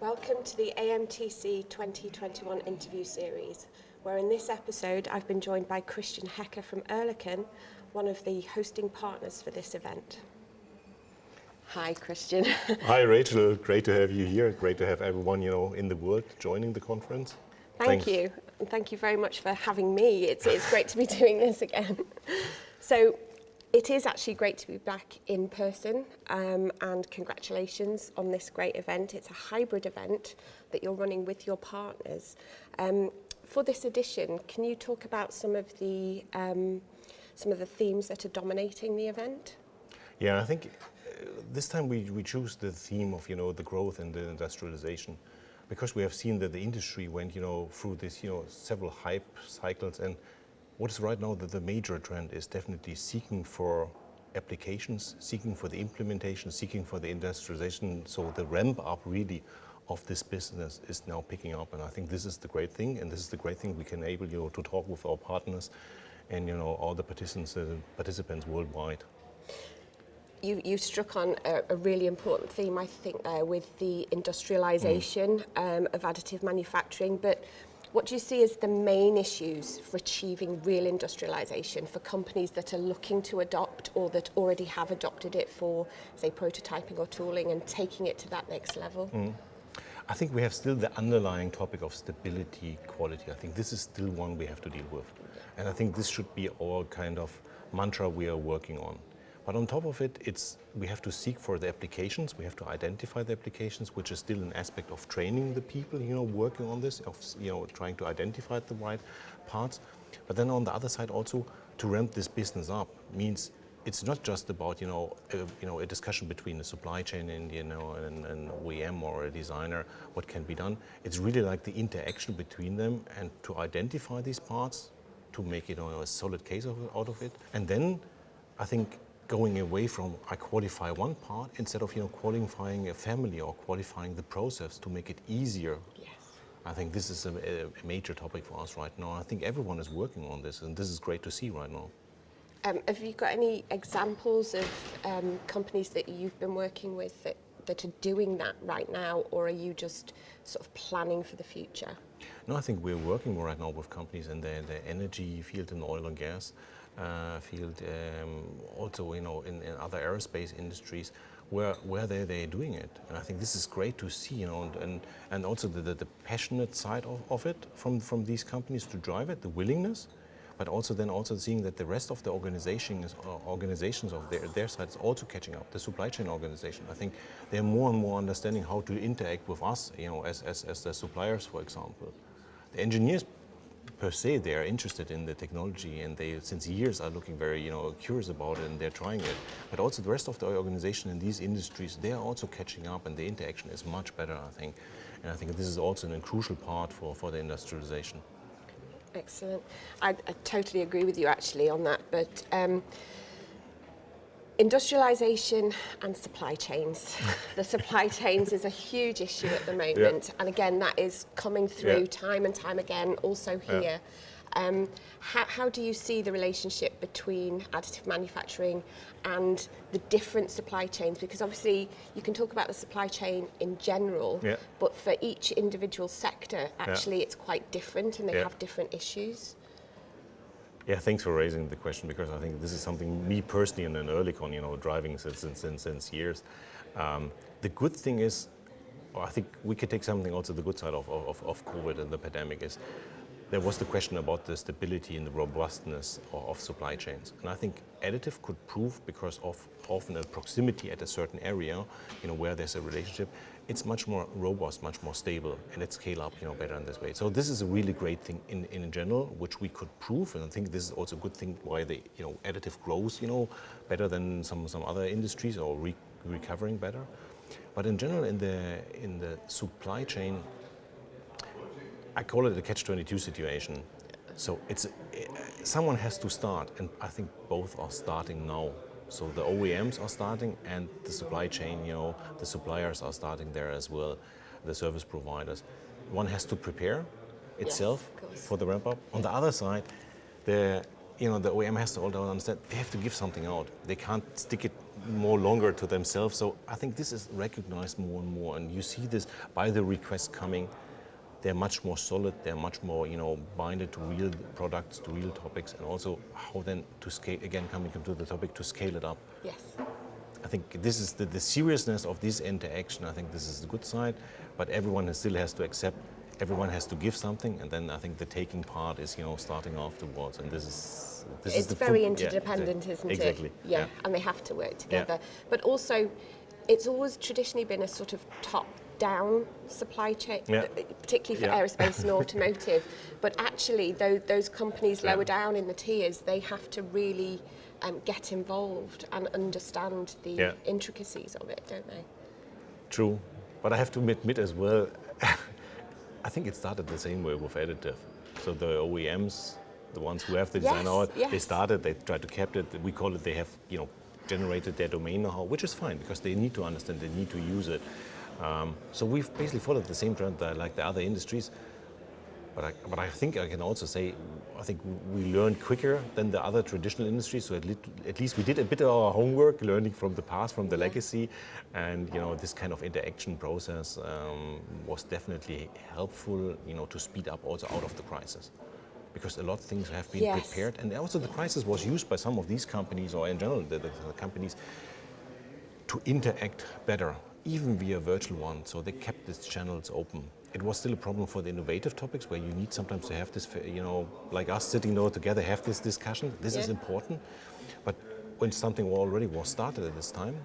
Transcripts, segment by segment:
Welcome to the AMTC 2021 interview series, where in this episode I've been joined by Christian Haecker from Oerlikon, one of the hosting partners for this event. Hi, Christian. Hi, Rachel. Great to have you here. Great to have everyone, in the world joining the conference. Thank you. And thank you very much for having me. It's great to be doing this again. So it is actually great to be back in person, and congratulations on this great event. It's a hybrid event that you're running with your partners. For this edition, can you talk about some of the themes that are dominating the event? Yeah, I think this time we choose the theme of, the growth and the industrialization, because we have seen that the industry went, through this, several hype cycles, and what is right now the major trend is definitely seeking for applications, seeking for the implementation, seeking for the industrialization. So the ramp up really of this business is now picking up, and I think this is the great thing, and this is the great thing we can enable to talk with our partners and all the participants worldwide. You struck on a really important theme, I think, there with the industrialization of additive manufacturing. But what do you see as the main issues for achieving real industrialization for companies that are looking to adopt or that already have adopted it for, say, prototyping or tooling and taking it to that next level? I think we have still the underlying topic of stability, quality. I think this is still one we have to deal with. And I think this should be our kind of mantra we are working on. But on top of it, we have to seek for the applications, we have to identify the applications, which is still an aspect of training the people, working on this, of trying to identify the right parts. But then on the other side also, to ramp this business up means it's not just about a discussion between a supply chain and an OEM or a designer, what can be done. It's really like the interaction between them, and to identify these parts, to make a solid case out of it. And then I think going away from I qualify one part instead of qualifying a family or qualifying the process to make it easier. Yes. I think this is a major topic for us right now. I think everyone is working on this, and this is great to see right now. Have you got any examples of companies that you've been working with that are doing that right now, or are you just sort of planning for the future? No, I think we're working right now with companies in the energy field and oil and gas field, also in other aerospace industries where they're doing it, and I think this is great to see, and also the passionate side of it from these companies to drive it, the willingness, but also seeing that the rest of the organizations of their side is also catching up. The supply chain organization, I think they're more and more understanding how to interact with us, as the suppliers, for example. The engineers per se, they are interested in the technology, and they since years are looking very curious about it, and they're trying it. But also the rest of the organization in these industries, they are also catching up, and the interaction is much better, I think. And I think this is also a crucial part for the industrialization. Excellent. I totally agree with you actually on that, but industrialization and supply chains. The supply chains is a huge issue at the moment, and again that is coming through time and time again also here. How do you see the relationship between additive manufacturing and the different supply chains? Because obviously you can talk about the supply chain in general, but for each individual sector actually it's quite different, and they have different issues. Yeah, thanks for raising the question, because I think this is something me personally and in Oerlikon, driving since years. The good thing is, I think we could take something also the good side of COVID and the pandemic is, there was the question about the stability and the robustness of supply chains. And I think additive could prove, because of often a proximity at a certain area, where there's a relationship, it's much more robust, much more stable, and it scale up, better in this way. So this is a really great thing in general, which we could prove, and I think this is also a good thing why the additive grows, better than some other industries, or recovering better. But in general, in the supply chain, I call it a catch-22 situation. So someone has to start, and I think both are starting now. So the OEMs are starting, and the supply chain, the suppliers are starting there as well, the service providers. One has to prepare itself for the ramp up. On the other side, the OEM has to also understand they have to give something out. They can't stick it more longer to themselves. So I think this is recognized more and more, and you see this by the requests coming. They're much more solid, they're much more, binded to real products, to real topics, and also how then to scale, again, coming to the topic, to scale it up. Yes. I think this is the seriousness of this interaction. I think this is the good side, but everyone still has to accept, everyone has to give something, and then I think the taking part is, starting afterwards, and this is it's very interdependent, isn't it? Exactly. Yeah, and they have to work together. But also, it's always traditionally been a sort of top-down supply chain, particularly for aerospace and automotive. But actually, those companies lower down in the tiers, they have to really get involved and understand the intricacies of it, don't they? True, but I have to admit as well, I think it started the same way with additive. So the OEMs, the ones who have the design out, they started, they tried to capture it. We call it, they have, generated their domain know-how, which is fine because they need to understand, they need to use it. So we've basically followed the same trend like the other industries. But I think I can also say, I think we learned quicker than the other traditional industries. So at least we did a bit of our homework, learning from the past, from the legacy, and this kind of interaction process was definitely helpful, to speed up also out of the crisis, because a lot of things have been prepared, and also the crisis was used by some of these companies, or in general the companies, to interact better, even via virtual ones. So they kept these channels open. It was still a problem for the innovative topics where you need sometimes to have this, like us sitting there together, have this discussion. This is important. But when something already was started at this time,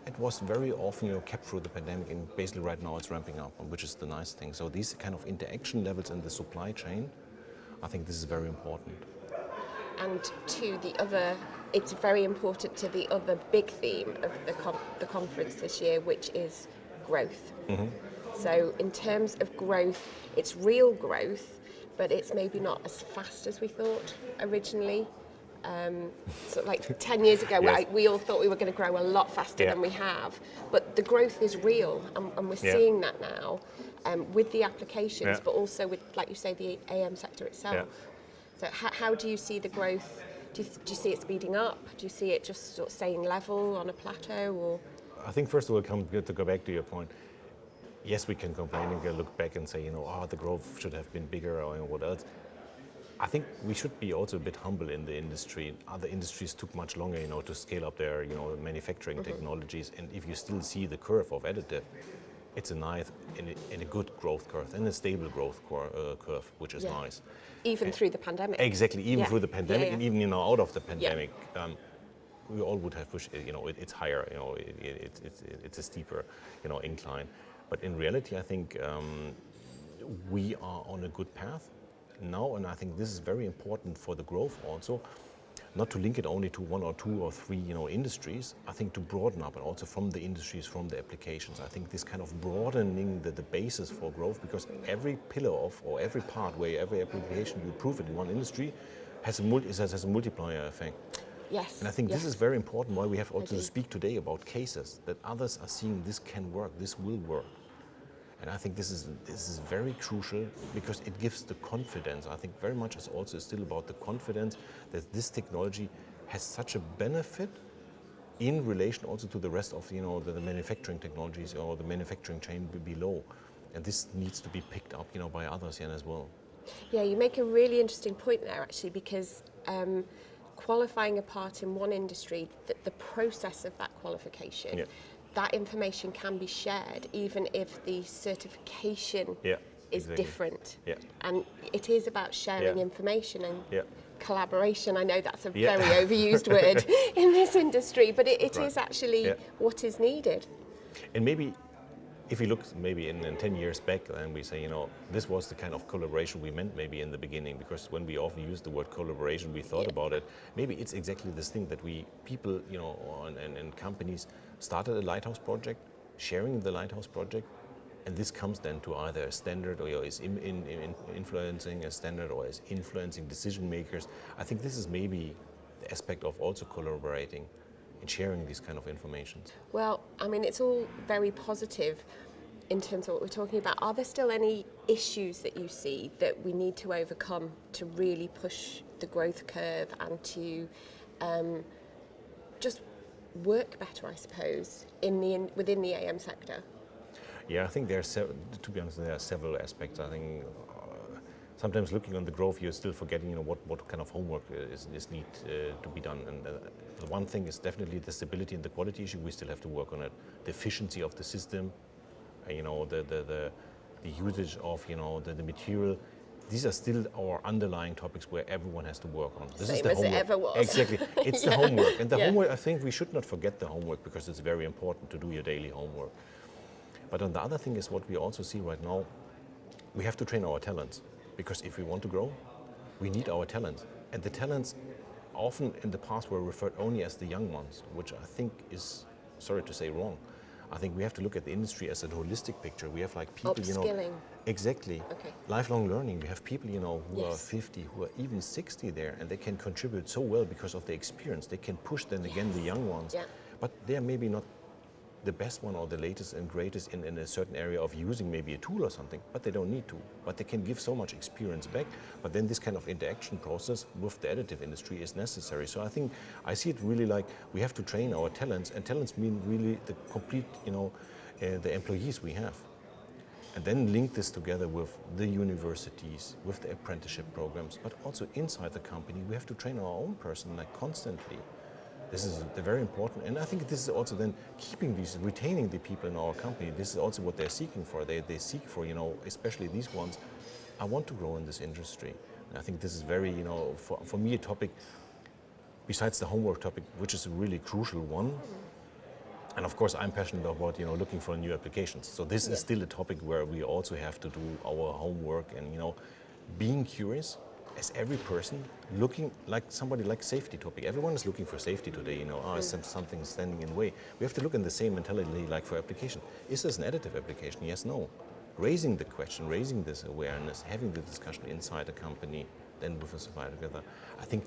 it was very often kept through the pandemic, and basically right now it's ramping up, which is the nice thing. So these kind of interaction levels in the supply chain, I think this is very important. And to the other, it's very important to the other big theme of the conference this year, which is growth. Mm-hmm. So in terms of growth, it's real growth, but it's maybe not as fast as we thought originally. So like 10 years ago, we all thought we were going to grow a lot faster than we have. But the growth is real, and we're seeing that now with the applications, but also with, like you say, the AM sector itself. Yeah. So how do you see the growth? Do you see it speeding up? Do you see it just sort of staying level on a plateau? Or? I think first of all, to go back to your point, yes, we can complain and look back and say, the growth should have been bigger or what else. I think we should be also a bit humble in the industry. Other industries took much longer, to scale up their, manufacturing technologies. And if you still see the curve of additive, it's a nice and a good growth curve and a stable growth curve, which is nice. Even through the pandemic. Exactly, even through the pandemic, and even out of the pandemic. We all would have pushed, it's higher, it's a steeper, incline. But in reality, I think we are on a good path now, and I think this is very important for the growth also, not to link it only to one or two or three, industries. I think to broaden up, and also from the industries, from the applications. I think this kind of broadening the basis for growth, because every pillar of, or every part where every application you prove it in one industry has a multiplier effect. Yes. And I think this is very important, why we have also to speak today about cases, that others are seeing this can work, this will work. And I think this is very crucial, because it gives the confidence. I think very much is also still about the confidence that this technology has such a benefit in relation also to the rest of the manufacturing technologies or the manufacturing chain below. And this needs to be picked up by others as well. Yeah, you make a really interesting point there actually, because qualifying a part in one industry, the process of that qualification, that information can be shared even if the certification is different. Yeah. And it is about sharing information and collaboration. I know that's a very overused word in this industry, but it is actually what is needed. And maybe if you look maybe in 10 years back, and we say, this was the kind of collaboration we meant maybe in the beginning, because when we often use the word collaboration, we thought about it. Maybe it's exactly this thing that people, and companies started a lighthouse project, sharing the lighthouse project, and this comes then to either a standard, or is influencing a standard, or is influencing decision makers. I think this is maybe the aspect of also collaborating and sharing these kind of information. Well, I mean, it's all very positive in terms of what we're talking about. Are there still any issues that you see that we need to overcome to really push the growth curve and to just work better, I suppose, within the AM sector? Yeah, I think to be honest, there are several aspects. I think sometimes looking on the growth, you're still forgetting, what kind of homework is need to be done. And the one thing is definitely the stability and the quality issue. We still have to work on it. The efficiency of the system, the usage of, the material. These are still our underlying topics where everyone has to work on. This is the homework. It ever was. Exactly. It's the homework. And the homework, I think we should not forget the homework because it's very important to do your daily homework. But on the other thing is what we also see right now, we have to train our talents. Because if we want to grow, we need our talents. And the talents often in the past were referred only as the young ones, which I think is, sorry to say, wrong. I think we have to look at the industry as a holistic picture. We have like people, Upskilling. Exactly. Okay. Lifelong learning. We have people, who are 50, who are even 60 there, and they can contribute so well because of the experience. They can push then again the young ones. Yeah. But they are maybe not the best one or the latest and greatest in a certain area of using maybe a tool or something, but they don't need to. But they can give so much experience back. But then this kind of interaction process with the additive industry is necessary. So I think I see it really like we have to train our talents, and talents mean really the complete, the employees we have. And then link this together with the universities, with the apprenticeship programs, but also inside the company, we have to train our own person like constantly. This is very important, and I think this is also then retaining the people in our company. This is also what they're seeking for. They seek for, especially these ones, I want to grow in this industry. And I think this is very, for me a topic, besides the homework topic, which is a really crucial one. And of course, I'm passionate about, looking for new applications. So this is still a topic where we also have to do our homework and, being curious. As every person looking like somebody like safety topic. Everyone is looking for safety today, is something standing in the way. We have to look in the same mentality like for application. Is this an additive application? Yes, no. Raising the question, raising this awareness, having the discussion inside a company, then with a supplier together. I think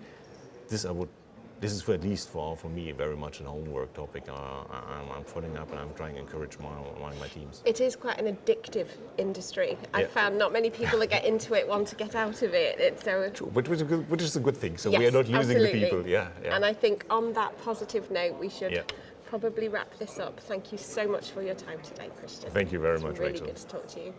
this is for at least for me very much a homework topic. I'm following up and I'm trying to encourage my teams. It is quite an addictive industry. I've found not many people that get into it want to get out of it. True, which is a good thing. So yes, we are not losing absolutely. the people. Yeah. And I think on that positive note, we should probably wrap this up. Thank you so much for your time today, Christian. Thank you very much, Rachel. Really Rachel. good to talk to you.